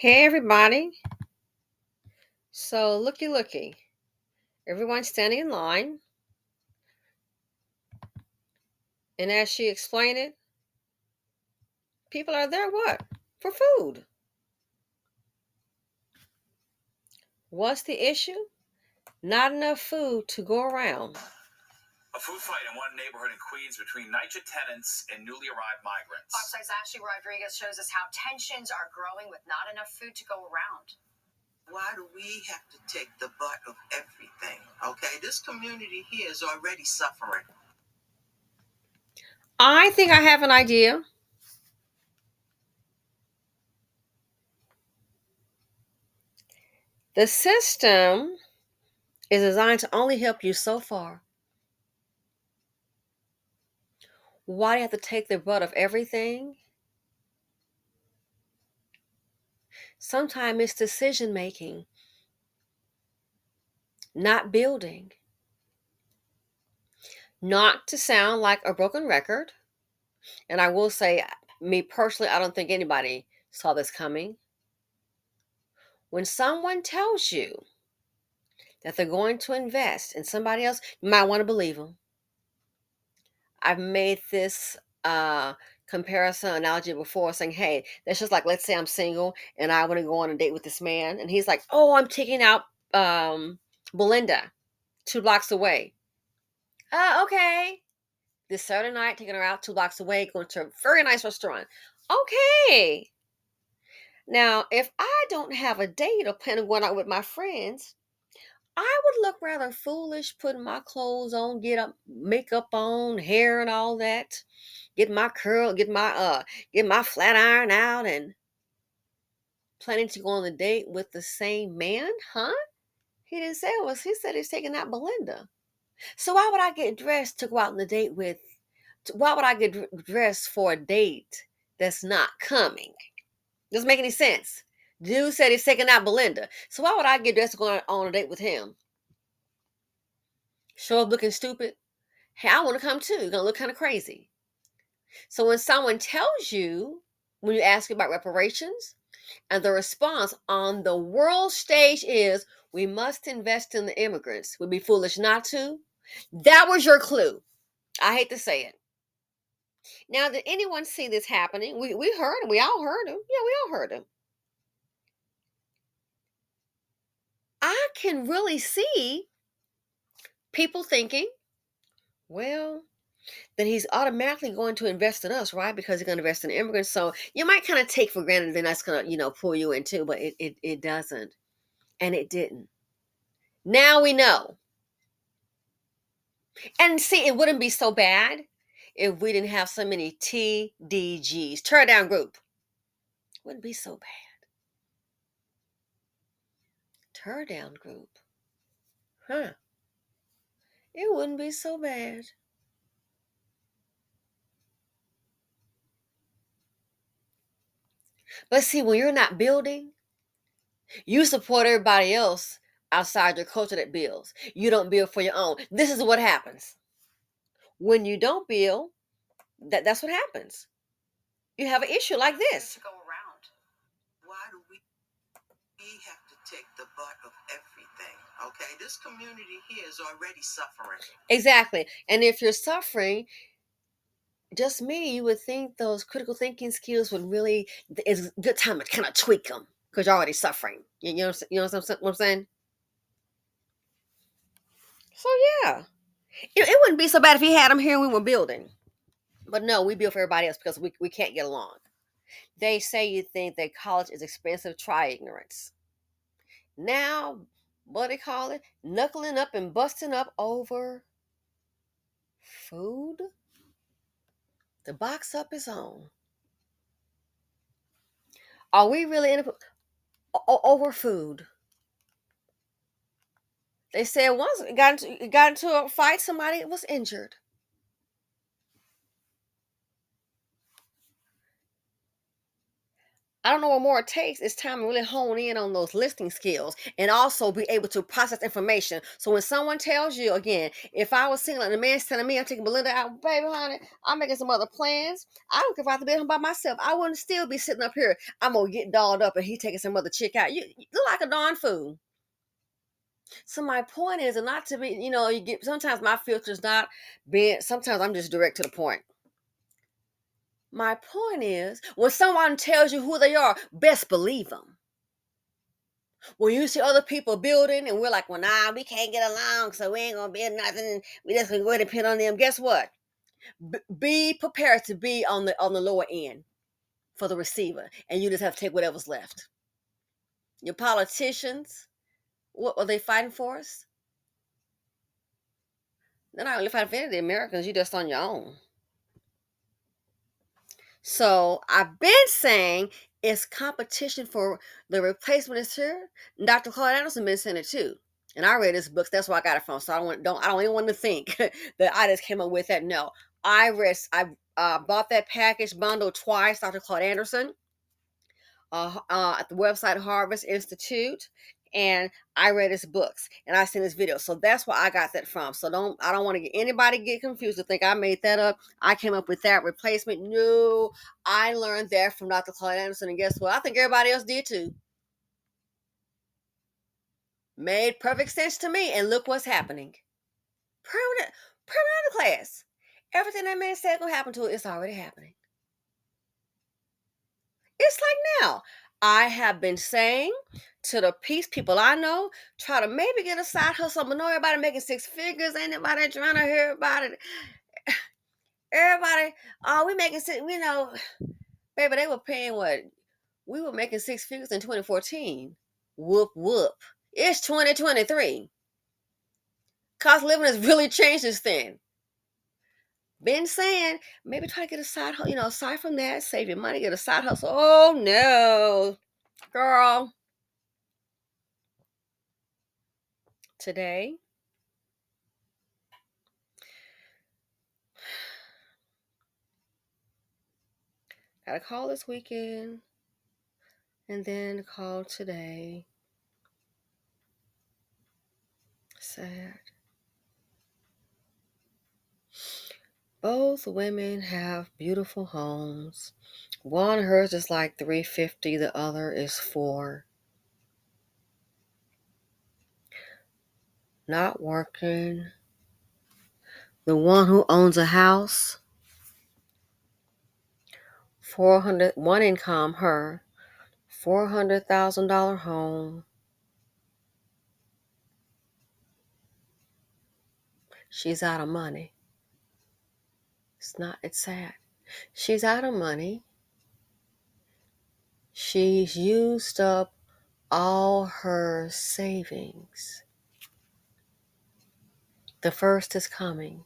Hey everybody. So looky. Everyone's standing in line, and as she explained it, people are there what? For food. What's the issue? Not enough food to go around. A food fight in one neighborhood in Queens between NYCHA tenants and newly arrived migrants. Fox 9's Ashley Rodriguez shows us how tensions are growing with not enough food to go around. Why do we have to take the butt of everything? Okay, this community here is already suffering. I think I have an idea. The system is designed to only help you so far. Why do you have to take the butt of everything? Sometimes it's decision making, not building. Not to sound like a broken record, and I will say, me personally, I don't think anybody saw this coming. When someone tells you that they're going to invest in somebody else, you might want to believe them. I've made this comparison analogy before, saying, hey, that's just like, let's say I'm single and I want to go on a date with this man, and he's like, oh, I'm taking out Belinda 2 blocks away. Okay. This Saturday night, taking her out 2 blocks away, going to a very nice restaurant. Okay. Now, if I don't have a date or plan on going out with my friends, I would look rather foolish putting my clothes on, get up, makeup on, hair and all that, get my flat iron out, and planning to go on a date with the same man, huh? He didn't say it was. He said he's taking out Belinda. So why would I get dressed to go out on a date with? Why would I get dressed for a date that's not coming? Doesn't make any sense. Dude said he's taking out Belinda. So why would I get dressed to go on a date with him? Show up looking stupid? Hey, I want to come too. You're going to look kind of crazy. So when someone tells you, when you ask about reparations, and the response on the world stage is, we must invest in the immigrants, we'd be foolish not to, that was your clue. I hate to say it. Now, did anyone see this happening? We heard him. We all heard him. Yeah, we all heard him. I can really see people thinking, well, then he's automatically going to invest in us, right? Because he's going to invest in immigrants. So you might kind of take for granted then that's going to, pull you in too, but it doesn't. And it didn't. Now we know. And see, it wouldn't be so bad if we didn't have so many TDGs, tear down group. Wouldn't be so bad. Tear down group. Huh. It wouldn't be so bad. But see, when you're not building, you support everybody else outside your culture that builds. You don't build for your own. This is what happens. When you don't build, that's what happens. You have an issue like this. Go around. Why do we have to take the butt of everything? Okay, this community here is already suffering. Exactly. And if you're suffering, just me, you would think those critical thinking skills would really, it's a good time to kind of tweak them because you're already suffering. You know what I'm saying? So yeah, it wouldn't be so bad if he had them here and we were building. But no, we build for everybody else because we can't get along. They say you think that college is expensive, try ignorance. Now, what do they call it? Knuckling up and busting up over food? The box up is on. Are we really in over food? They said once it got into a fight, somebody was injured. I don't know what more it takes. It's time to really hone in on those listening skills and also be able to process information. So when someone tells you, again, if I was single and the man's telling me I'm taking Belinda out, baby, honey, I'm making some other plans. I don't care if I have to be home by myself. I wouldn't still be sitting up here. I'm going to get dolled up and he taking some other chick out. You look like a darn fool. So my point is, and not to be, you get, sometimes my filter's not being, sometimes I'm just direct to the point. My point is, when someone tells you who they are, best believe them. When you see other people building and we're like, well, nah, we can't get along, so we ain't gonna build nothing. We just gonna go ahead and depend on them. Guess what? Be prepared to be on the lower end for the receiver, and you just have to take whatever's left. Your politicians, what are they fighting for us? They're not really fighting for any of the Americans. You're just on your own. So I've been saying it's competition for the replacement is here. Dr. Claude Anderson been saying it too. And I read his books. That's where I got it from. So I don't even want to think that I just came up with that. No, I bought that package bundle twice. Dr. Claude Anderson at the website Harvest Institute, and I read his books and I seen his videos. So that's where I got that from. So I don't want to get anybody get confused to think I made that up. I came up with that replacement. No, I learned that from Dr. Claude Anderson, and guess what? I think everybody else did too. Made perfect sense to me, and look what's happening. Permanent class. Everything that man said gonna happen to it, it's already happening. It's like now. I have been saying to the peace people I know, try to maybe get a side hustle, but know everybody making six figures. Ain't nobody trying to hear about it. Everybody, we making six, baby, they were paying what? We were making six figures in 2014. Whoop, whoop. It's 2023. Cost of living has really changed this thing. Been saying, maybe try to get a side hustle, aside from that, save your money, get a side hustle. Oh, no. Girl. Today, got a call this weekend, and then a call today. Sad. Both women have beautiful homes. One, hers is like $350, the other is $4. Not working. The one who owns a house, 400, one income, her, $400,000 home. She's out of money. It's sad. She's out of money. She's used up all her savings. The first is coming.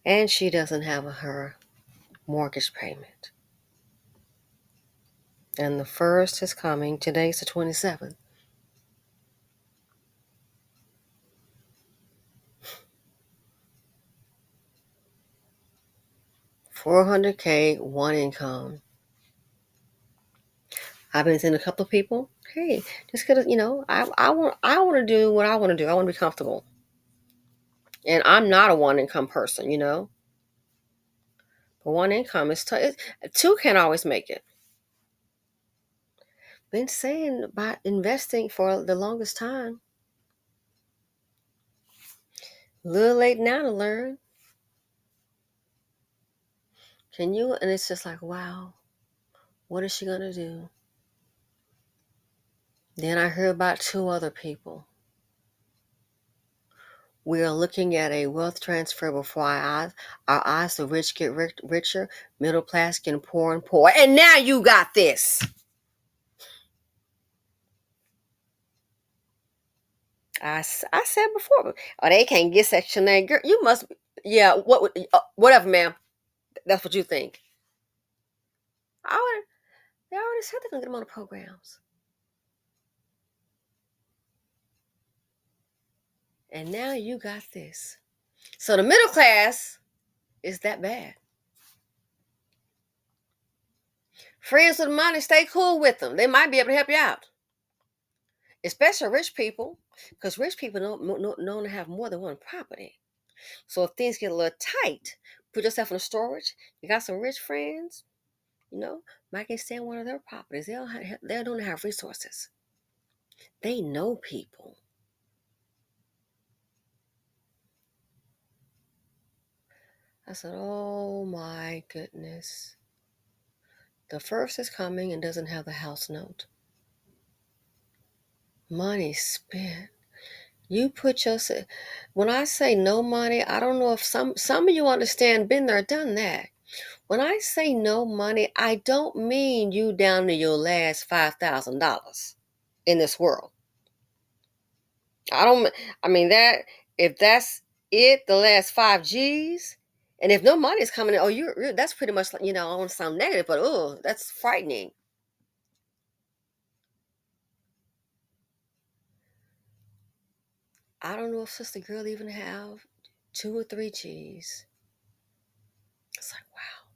And she doesn't have her mortgage payment. And the first is coming. Today's the 27th. $400K, one income. I've been seeing a couple of people. Hey, just because I want to do what I want to do. I want to be comfortable. And I'm not a one income person, But one income is tough. Two can't always make it. Been saying about investing for the longest time. A little late now to learn. And it's just like, wow, what is she going to do? Then I heard about two other people. We are looking at a wealth transfer before our eyes. The rich get richer, middle class getting poor and poor. And now you got this. I said before, they can't get Section 8. Girl, you must, whatever, ma'am. That's what you think. They already said they're going to get them on the programs. And now you got this. So the middle class is that bad. Friends with money, stay cool with them. They might be able to help you out. Especially rich people, because rich people know to have more than one property. So if things get a little tight, put yourself in a storage. You got some rich friends, might get stay in one of their properties. They don't have resources. They know people. I said, oh my goodness. The first is coming and doesn't have the house note. Money spent. You put yourself, when I say no money, I don't know if some of you understand, been there, done that. When I say no money, I don't mean you down to your last $5,000 in this world. I mean that, if that's it, the last 5 G's, and if no money is coming in, that's pretty much like, I don't want to sound negative, but that's frightening. I don't know if Sister Girl even have 2 or 3 G's. It's like, wow.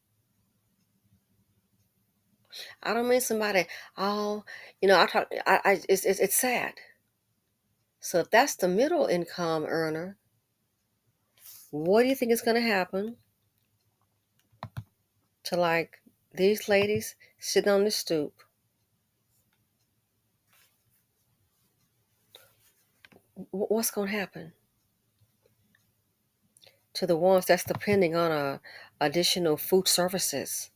I don't mean somebody, it's sad. So if that's the middle income earner, what do you think is going to happen to like these ladies sitting on the stoop? What's going to happen to the ones that's depending on additional food services?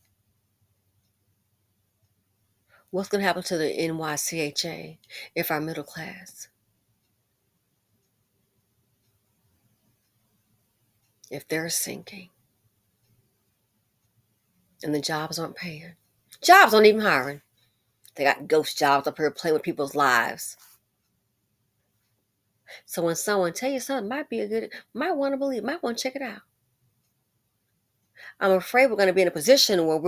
What's going to happen to the NYCHA if our middle class? If they're sinking and the jobs aren't paying. Jobs aren't even hiring. They got ghost jobs up here playing with people's lives. So when someone tell you something might want to believe, might want to check it out. I'm afraid we're going to be in a position where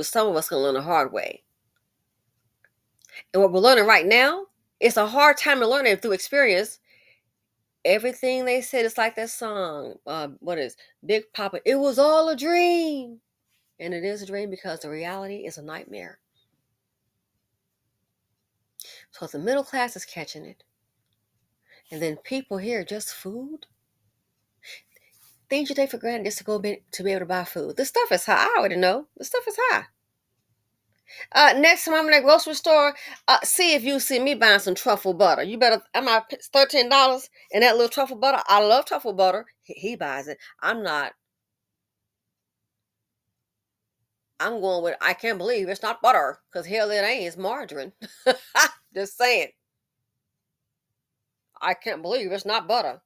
some of us going to learn the hard way. And what we're learning right now, it's a hard time to learn it through experience. Everything they said is like that song. What is Big Papa? It was all a dream. And it is a dream because the reality is a nightmare. So the middle class is catching it. And then people here, just food. Things you take for granted just to be able to buy food. The stuff is high. I already know. The stuff is high. Next time I'm in that grocery store, see if you see me buying some truffle butter. You better, I'm not $13 and that little truffle butter. I love truffle butter. He buys it. I'm not. I'm going with, I can't believe it's not butter, because hell it ain't. It's margarine. Just saying. I can't believe it's not butter.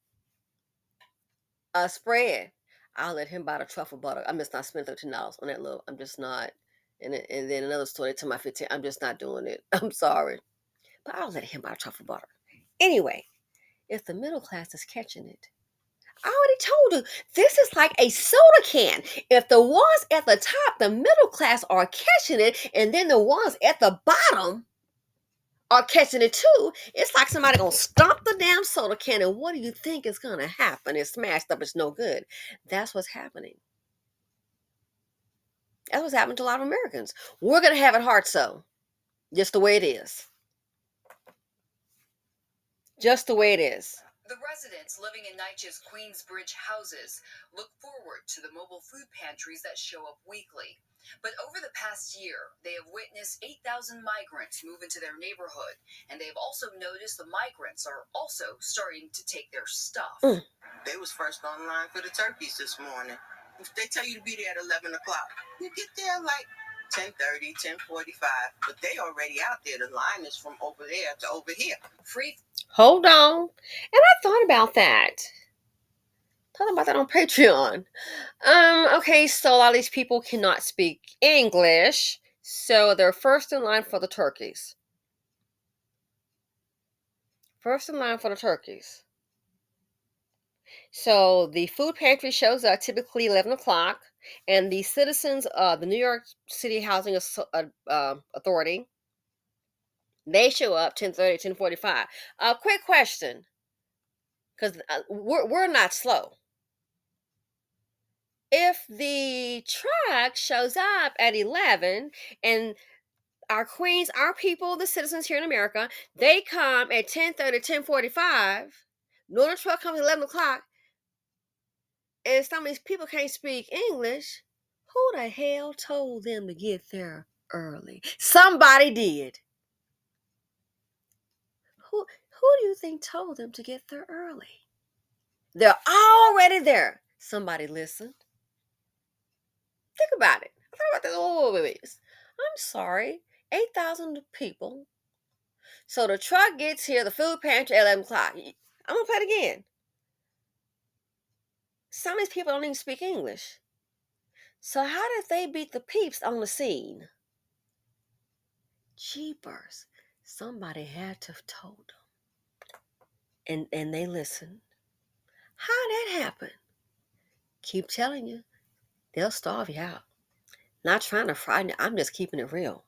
Spread. I'll let him buy the truffle butter. I'm just not spending $13 on that little. I'm just not. And then another store, they tell my 15. I'm just not doing it. I'm sorry. But I'll let him buy truffle butter. Anyway, if the middle class is catching it, I already told you, this is like a soda can. If the ones at the top, the middle class, are catching it, and then the ones at the bottom are catching it too, it's like somebody gonna stomp the damn soda can, and what do you think is gonna happen? It's smashed up, it's no good. That's what's happening. That's what's happening to a lot of Americans. We're gonna have it hard, so just the way it is. Just the way it is. The residents living in NYCHA's Queensbridge houses look forward to the mobile food pantries that show up weekly. But over the past year, they have witnessed 8,000 migrants move into their neighborhood, and they've also noticed the migrants are also starting to take their stuff. They was first online for the turkeys this morning. If they tell you to be there at 11 o'clock, you get there like 10:30, 10:45, but they already out there. The line is from over there to over here. Free. Hold on. And I thought about that. Thought about that on Patreon. Okay, so a lot of these people cannot speak English, so they're first in line for the turkeys. First in line for the turkeys. So the food pantry shows up typically 11 o'clock, and the citizens of the New York City Housing Authority, they show up 10:30, 10:45. Quick question, because we're not slow. If the truck shows up at 11 and our queens, our people, the citizens here in America, they come at 10:30, 10:45. Northern truck comes at 11 o'clock, and some of these people can't speak English. Who the hell told them to get there early? Somebody did. Who do you think told them to get there early? They're already there. Somebody listened. Think about it. I thought about this. Oh, wait. I'm sorry. 8,000 people. So the truck gets here, the food pantry at 11 o'clock. I'm going to play it again. Some of these people don't even speak English. So how did they beat the peeps on the scene? Jeepers. Somebody had to have told them. And they listened. How did that happen? Keep telling you. They'll starve you out. Not trying to frighten you. I'm just keeping it real.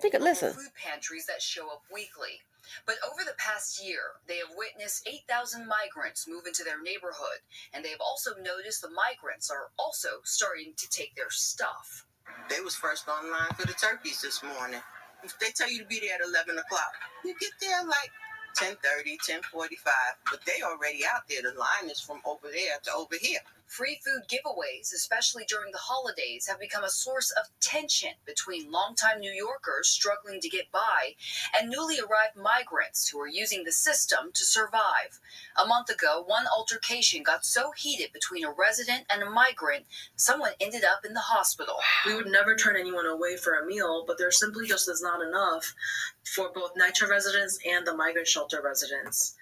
Listen. Food pantries that show up weekly. But over the past year, they have witnessed 8,000 migrants move into their neighborhood, and they have also noticed the migrants are also starting to take their stuff. They was first online for the turkeys this morning. If they tell you to be there at 11 o'clock, you get there like 10:30, 10:45. But they already out there. The line is from over there to over here. Free food giveaways, especially during the holidays, have become a source of tension between longtime New Yorkers struggling to get by and newly arrived migrants who are using the system to survive. A month ago, one altercation got so heated between a resident and a migrant, someone ended up in the hospital. We would never turn anyone away for a meal, but there simply just is not enough for both NYCHA residents and the migrant shelter residents.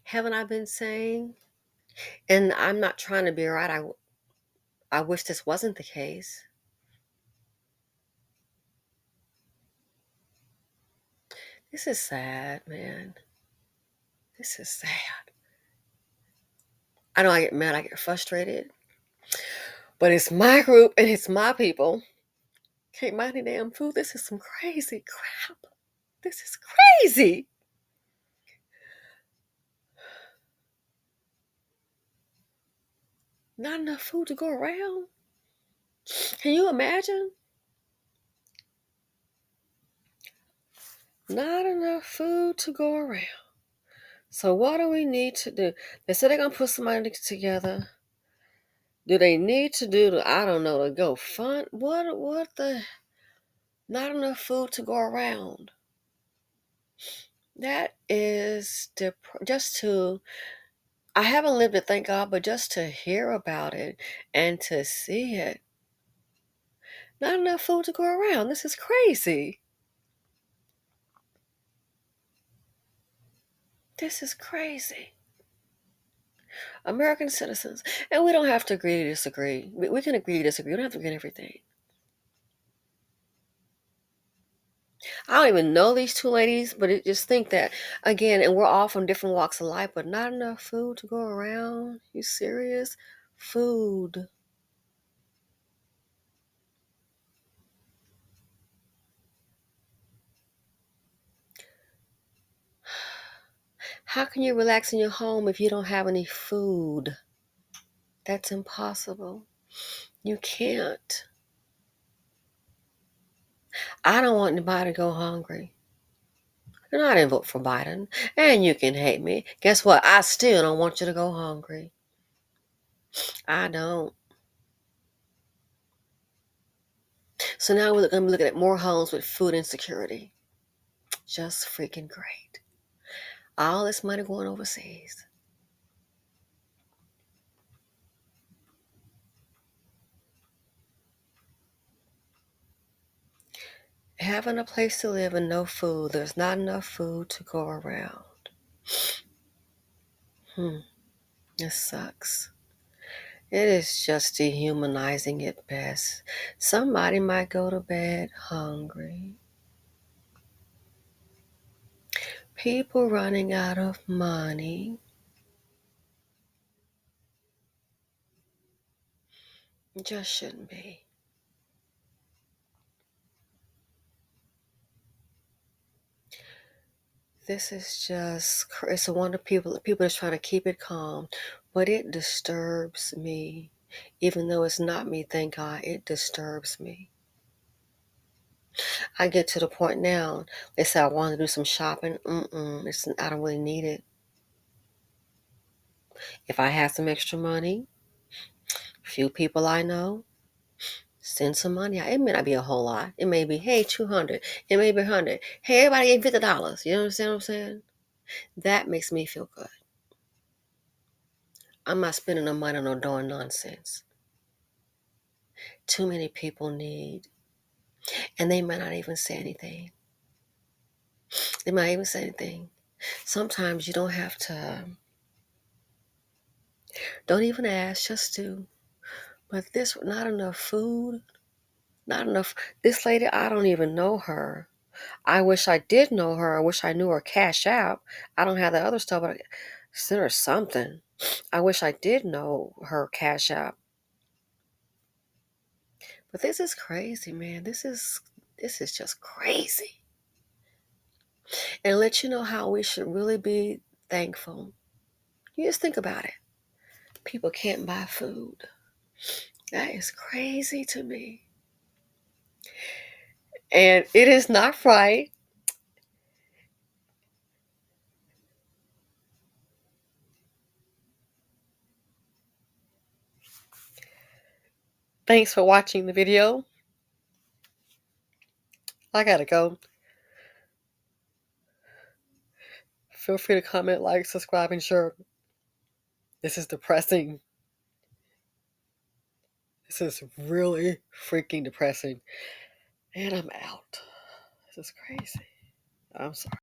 Haven't I been saying? And I'm not trying to be right. I wish this wasn't the case. This is sad, man. This is sad. I know I get mad, I get frustrated. But it's my group and it's my people. Can't buy any damn food. This is some crazy crap. This is crazy. Not enough food to go around. Can you imagine? Not enough food to go around. So what do we need to do? They said they're going to put somebody together. Do they need to do I don't know, to go fund? What the? Not enough food to go around. That is just to, I haven't lived it, thank God, but just to hear about it and to see it. Not enough food to go around. This is crazy. This is crazy. American citizens. And we don't have to agree to disagree. We can agree to disagree. We don't have to agree on everything. I don't even know these two ladies, but just think that, again, and we're all from different walks of life, but not enough food to go around. You serious? Food. How can you relax in your home if you don't have any food? That's impossible. You can't. I don't want anybody to go hungry. And I didn't vote for Biden. And you can hate me. Guess what? I still don't want you to go hungry. I don't. So now we're going to be looking at more homes with food insecurity. Just freaking great. All this money going overseas. Having a place to live and no food. There's not enough food to go around. This sucks. It is just dehumanizing at best. Somebody might go to bed hungry. People running out of money. It just shouldn't be. This is just, it's a wonder people are trying to keep it calm, but it disturbs me. Even though it's not me, thank God, it disturbs me. I get to the point now, they say I want to do some shopping. I don't really need it. If I have some extra money, few people I know, send some money out. It may not be a whole lot. It may be, hey, 200. It may be 100. Hey, everybody gave $50. You understand what I'm saying? That makes me feel good. I'm not spending no money on no darn nonsense. Too many people need, and they might not even say anything. They might even say anything. Sometimes you don't have to, don't even ask, just do. But this, not enough food, not enough. This lady, I don't even know her. I wish I did know her. I wish I knew her Cash App. I don't have the other stuff, but I sent her something. I wish I did know her Cash App. But this is crazy, man. This is just crazy. And let you know how we should really be thankful. You just think about it. People can't buy food. That is crazy to me. And it is not right. Thanks for watching the video. I gotta go. Feel free to comment, like, subscribe, and share. This is depressing. This is really freaking depressing. And I'm out. This is crazy. I'm sorry.